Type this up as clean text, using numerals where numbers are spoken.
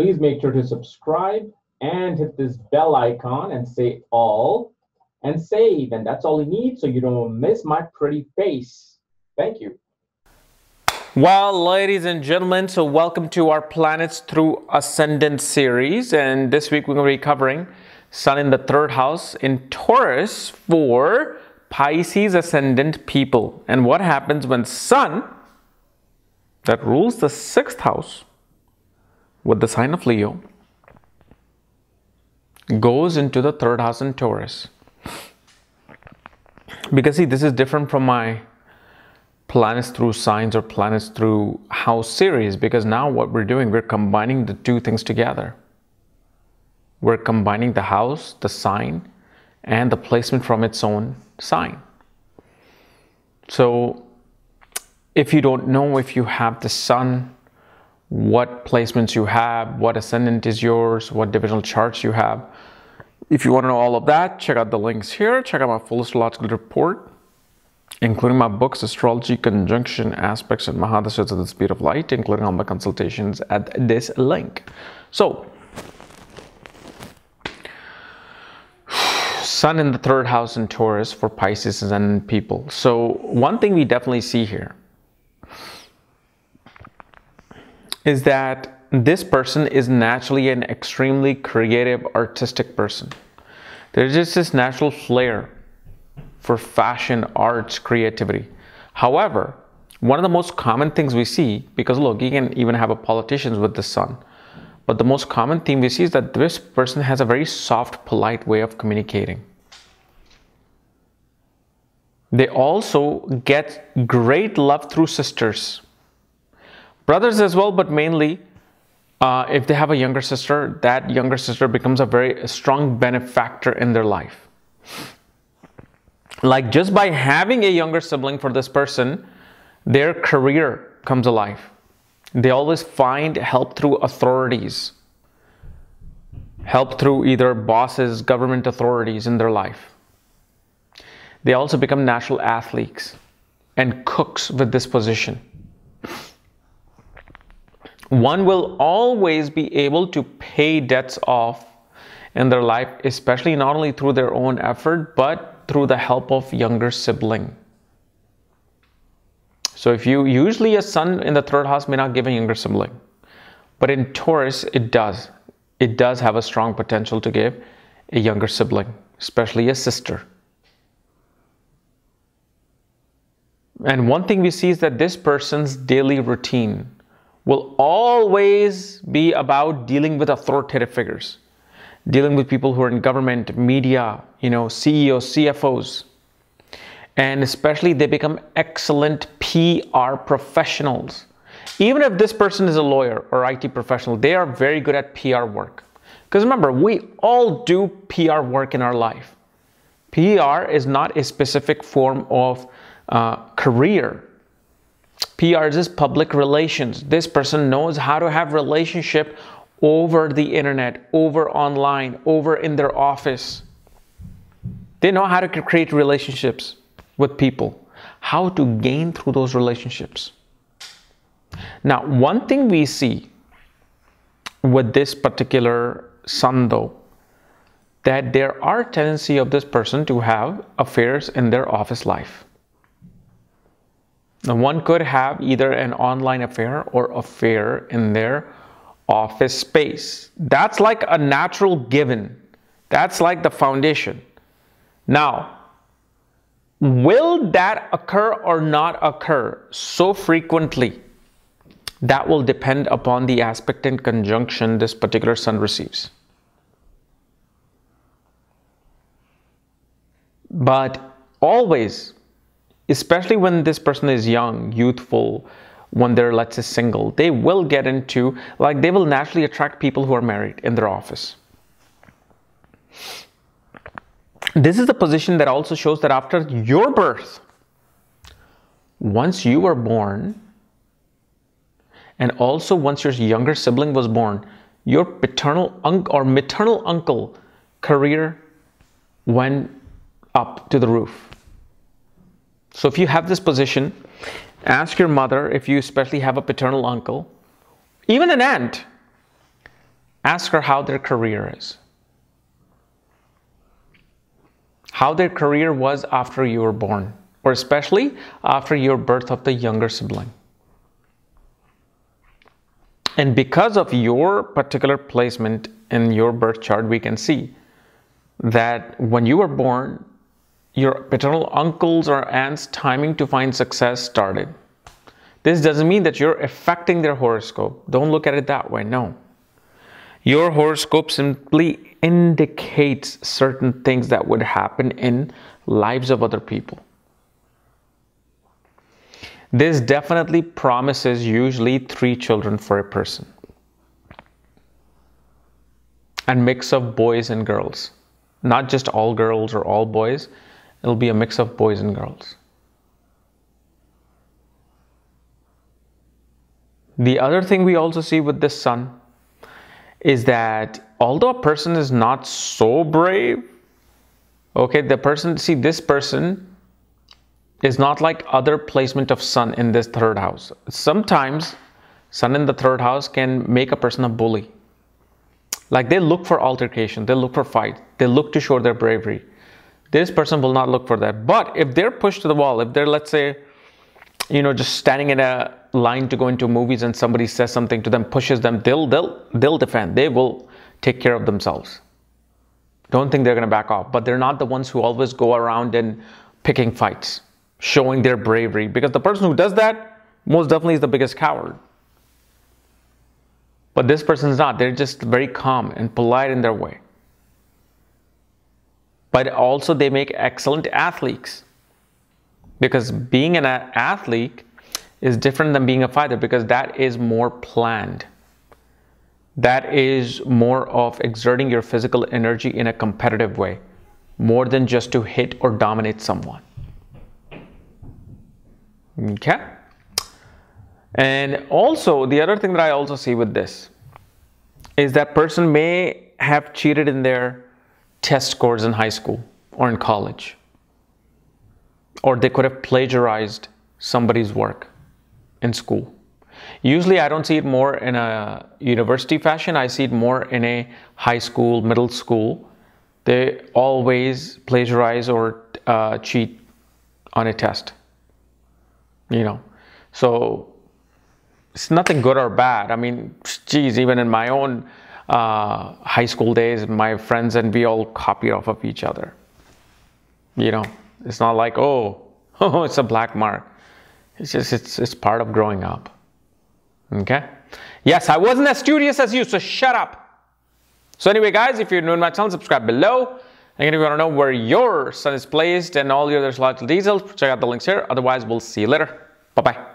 Please make sure to subscribe and hit this bell icon and say all and save. And that's all you need so you don't miss my pretty face. Thank you. Well, ladies and gentlemen, so welcome to our Planets Through Ascendant series. And this week we're going to be covering Sun in the third house in Taurus for Pisces ascendant people. And what happens when Sun, that rules the sixth house with the sign of Leo, goes into the third house in Taurus. Because see, this is different from my planets through signs or planets through house series, because now what we're doing, we're combining the two things together. We're combining the house, the sign, and the placement from its own sign. So if you don't know if you have the Sun, what placements you have, what ascendant is yours, what divisional charts you have, if you want to know all of that, check out the links here. Check out my full astrological report, including my books, Astrology, Conjunction, Aspects, and Mahadashas of the Speed of Light, including all my consultations at this link. So, Sun in the third house in Taurus for Pisces and people. So, one thing we definitely see here is that this person is naturally an extremely creative, artistic person. There's just this natural flair for fashion, arts, creativity. However, one of the most common things we see, because look, you can even have a politician with the Sun, but the most common theme we see is that this person has a very soft, polite way of communicating. They also get great love through sisters. Brothers as well, but mainly if they have a younger sister, that younger sister becomes a very strong benefactor in their life. Like just by having a younger sibling for this person, their career comes alive. They always find help through authorities, help through either bosses, government authorities in their life. They also become natural athletes and cooks with this position. One will always be able to pay debts off in their life, especially not only through their own effort, but through the help of younger sibling. So if you usually a Sun in the third house may not give a younger sibling, but in Taurus it does. It does have a strong potential to give a younger sibling, especially a sister. And one thing we see is that this person's daily routine will always be about dealing with authoritative figures, dealing with people who are in government, media, CEOs, CFOs. And especially they become excellent PR professionals. Even if this person is a lawyer or IT professional, they are very good at PR work. Because remember, we all do PR work in our life. PR is not a specific form of career. PR is public relations. This person knows how to have relationship over the internet, over online, over in their office. They know how to create relationships with people, how to gain through those relationships. Now, one thing we see with this particular Sun though, that there are tendency of this person to have affairs in their office life. Now, one could have either an online affair or affair in their office space. That's like a natural given. That's like the foundation. Now, will that occur or not occur so frequently? That will depend upon the aspect and conjunction this particular Sun receives. But always, especially when this person is young, youthful, when they're, let's say, single, they will get into, they will naturally attract people who are married in their office. This is the position that also shows that after your birth, once you were born, and also once your younger sibling was born, your paternal or maternal uncle career went up to the roof. So if you have this position, ask your mother, if you especially have a paternal uncle, even an aunt, Ask her how their career is. How their career was after you were born, or especially after your birth of the younger sibling. And because of your particular placement in your birth chart, we can see that when you were born, your paternal uncles or aunts' timing to find success started. This doesn't mean that you're affecting their horoscope. Don't look at it that way, no. Your horoscope simply indicates certain things that would happen in lives of other people. This definitely promises usually 3 children for a person. And mix of boys and girls. Not just all girls or all boys. It'll be a mix of boys and girls. The other thing we also see with this sun is that although a person is not so brave, okay, this person is not like other placement of sun in this 3rd house. Sometimes sun in the 3rd house can make a person a bully. Like they look for altercation, they look for fight, they look to show their bravery. This person will not look for that. But if they're pushed to the wall, if they're, let's say, just standing in a line to go into movies and somebody says something to them, pushes them, they'll defend. They will take care of themselves. Don't think they're going to back off. But they're not the ones who always go around and picking fights, showing their bravery. Because the person who does that most definitely is the biggest coward. But this person is not. They're just very calm and polite in their way. But also they make excellent athletes. Because being an athlete is different than being a fighter, because that is more planned. That is more of exerting your physical energy in a competitive way, more than just to hit or dominate someone. Okay? And also, the other thing that I also see with this is that person may have cheated in their test scores in high school or in college. Or they could have plagiarized somebody's work in school. Usually I don't see it more in a university fashion. I see it more in a high school, middle school. They always plagiarize or cheat on a test. So it's nothing good or bad. I mean, geez, even in my own high school days, my friends and we all copy off of each other. It's not like, oh, it's a black mark. It's just, it's part of growing up. Okay? Yes, I wasn't as studious as you, so shut up. So anyway, guys, if you're new to my channel, subscribe below. And if you want to know where your sun is placed and all the other astrological details, check out the links here. Otherwise, we'll see you later. Bye-bye.